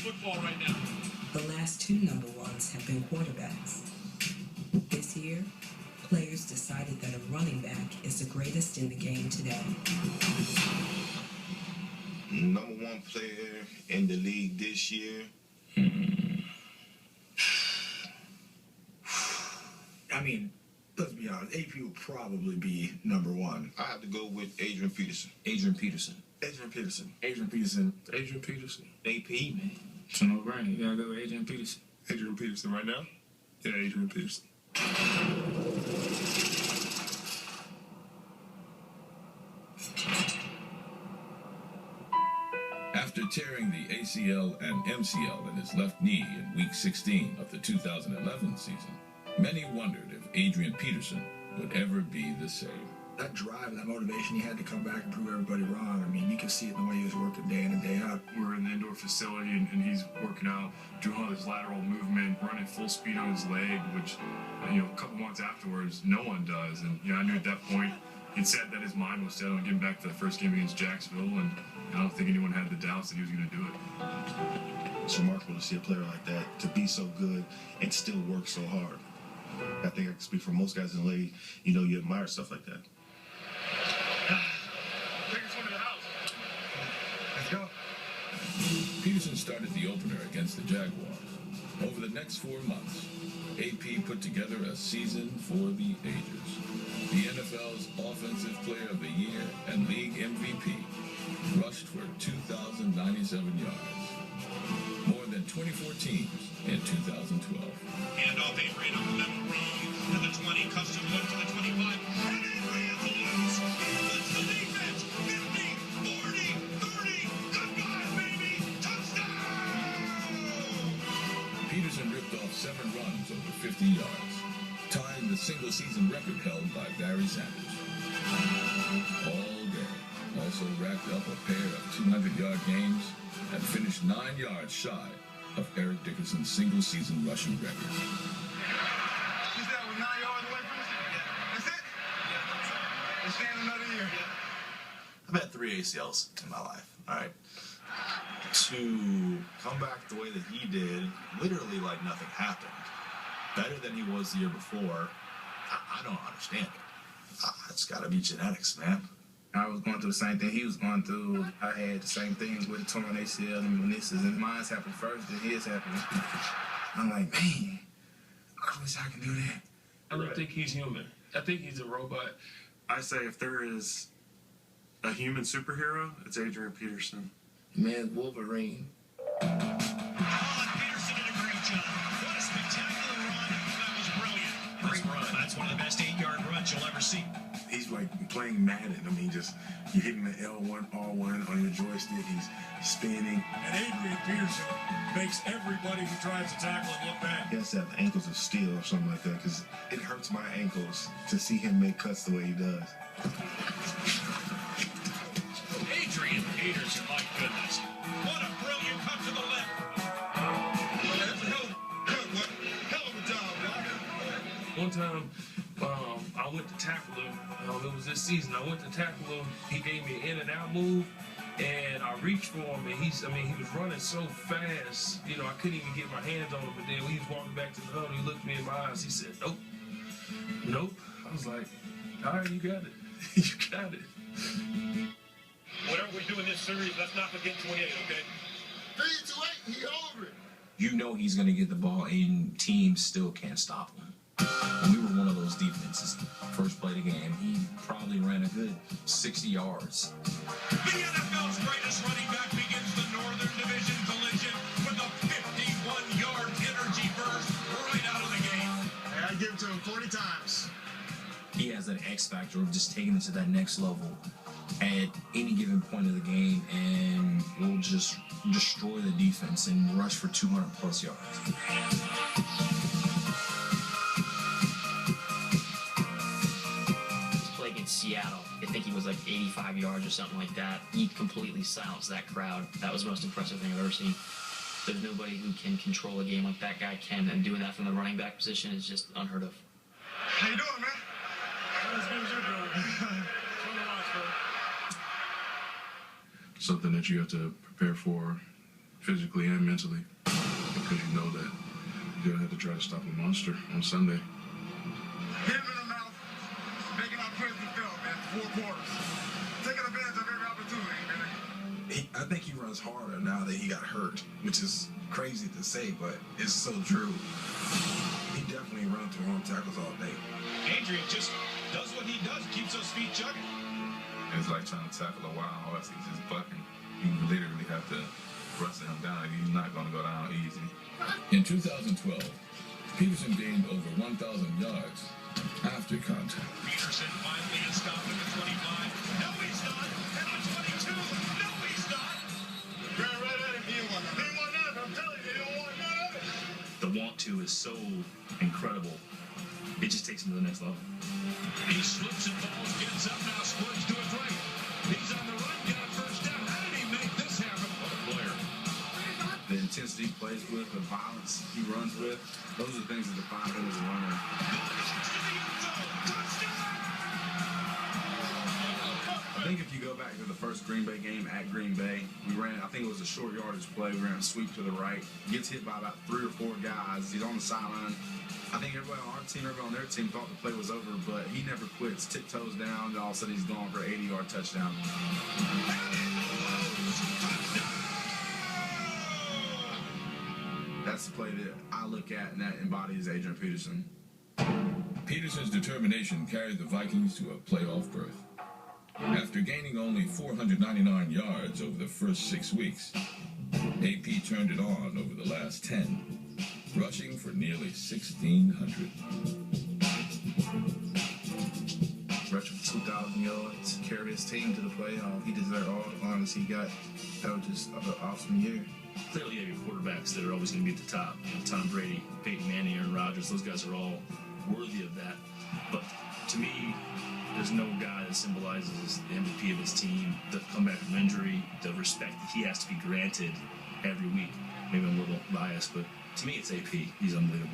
football right now. The last two number ones have been quarterbacks. This year, players decided that a running back is the greatest in the game today. Number one player in the league this year. I mean, let's be honest, AP would probably be number one. I have to go with Adrian Peterson. Adrian Peterson. Adrian Peterson. Adrian Peterson. Adrian Peterson. AP, man. It's a no-brainer. You gotta go with Adrian Peterson. Adrian Peterson right now? Yeah, Adrian Peterson. After tearing the ACL and MCL in his left knee in Week 16 of the 2011 season, many wondered if Adrian Peterson would ever be the same. That drive and that motivation he had to come back and prove everybody wrong. I mean, you can see it in the way he was working day in and day out. We're in the indoor facility, and he's working out, doing all his lateral movement, running full speed on his leg, which, a couple months afterwards, no one does. And, I knew at that point, he'd said that his mind was set on getting back to the first game against Jacksonville, and I don't think anyone had the doubts that he was going to do it. It's remarkable to see a player like that, to be so good and still work so hard. I think I can speak for most guys in the league. You admire stuff like that. Let's go. Peterson started the opener against the Jaguars. Over the next 4 months, AP put together a season for the ages. The NFL's Offensive Player of the Year and League MVP, rushed for 2,097 yards. More than 24 teams in 2012. Handoff Adrian on the middle row to the 20, custom look to the 25, and Adrian loose. What's the defense? 50, 40, 30, goodbye, baby, touchdown! Peterson ripped off 7 runs over 50 yards, tying the single-season record held by Barry Sanders. All day, also racked up a pair of 200-yard games and finished 9 yards shy of Eric Dickerson's single-season rushing record. He's that with 9 yards away from us? That's it? Let's stand another year. I've had 3 ACLs in my life, all right? To come back the way that he did, literally like nothing happened, better than he was the year before, I don't understand it. It's got to be genetics, man. I was going through the same thing he was going through. I had the same things with the torn ACL and meniscus, and mine's happened first, then his happened. I'm like, man, I wish I could do that. I don't think he's human. I think he's a robot. I say if there is a human superhero, it's Adrian Peterson. Man, Wolverine. Peterson did a great job. What a spectacular run. That was brilliant. Great run. That's one of the best 8-yard runs you'll ever see. He's like playing Madden. I mean, just you're hitting the L1, R1 on your joystick. He's spinning. And Adrian Peterson makes everybody who tries to tackle him look bad. He has to have ankles of steel or something like that, because it hurts my ankles to see him make cuts the way he does. Adrian Peterson, my goodness. What a brilliant cut to the left. That's a hell of a job, man. One time, I went to tackle him. It was this season. I went to tackle him. He gave me an in and out move, and I reached for him, and he was running so fast, I couldn't even get my hands on him. But then when he was walking back to the huddle, he looked me in my eyes. He said, "Nope, nope." I was like, "All right, you got it. You got it." Whatever we do in this series, let's not forget 28, okay? 3-2-8, he over it. You know he's going to get the ball, and teams still can't stop him. And we were one of those defenses. First play of the game, he probably ran a good 60 yards. The NFL's greatest running back begins the Northern Division collision with a 51-yard energy burst right out of the gate. I give it to him 40 times. He has that X factor of just taking it to that next level at any given point of the game, and will just destroy the defense and rush for 200+ yards. Play against Seattle, I think he was like 85 yards or something like that. He completely silenced that crowd. That was the most impressive thing I've ever seen. There's nobody who can control a game like that guy can, and doing that from the running back position is just unheard of. How you doing, man? As good as you're doing. Something that you have to prepare for physically and mentally, because you know that you're going to have to try to stop a monster on Sunday. Hit him in the mouth, making our prison film, man, 4 quarters. Taking advantage of every opportunity, man. I think he runs harder now that he got hurt, which is crazy to say, but it's so true. He definitely runs through home tackles all day. Adrian just does what he does, keeps those feet chugging. It's like trying to tackle a wild horse. He's just bucking. You literally have to wrestle him down. He's not going to go down easy. In 2012, Peterson gained over 1,000 yards after contact. Peterson finally is stopped at the 25. No, he's not. At the 22. No, he's not. Ran right at him. He didn't want none. He didn't want none. I'm telling you, he don't want none of it. The want to is so incredible. It just takes him to the next level. He slips and falls, gets up now, splits to his right. He's on the run, got a first down. How did he make this happen? What a player. The intensity he plays with, the violence he runs with, those are the things that define him as a runner. I think if you go back to the first Green Bay game at Green Bay, we ran, I think it was a short yardage play, we ran a sweep to the right, gets hit by about 3 or 4 guys, he's on the sideline. I think everybody on our team, everybody on their team thought the play was over, but he never quits, tiptoes down, and all of a sudden he's gone for an 80-yard touchdown. That's the play that I look at, and that embodies Adrian Peterson. Peterson's determination carried the Vikings to a playoff berth. After gaining only 499 yards over the first 6 weeks, AP turned it on over the last 10, rushing for nearly 1,600. Rushing for 2,000 yards, carried his team to the playoff. He deserved all the honors he got. That was just an awesome year. Clearly, you have your quarterbacks that are always going to be at the top. You know, Tom Brady, Peyton Manning, Aaron Rodgers, those guys are all worthy of that. But to me, there's no guy that symbolizes the MVP of his team, the comeback from injury, the respect that he has to be granted every week. Maybe I'm a little biased, but to me, it's AP. He's unbelievable.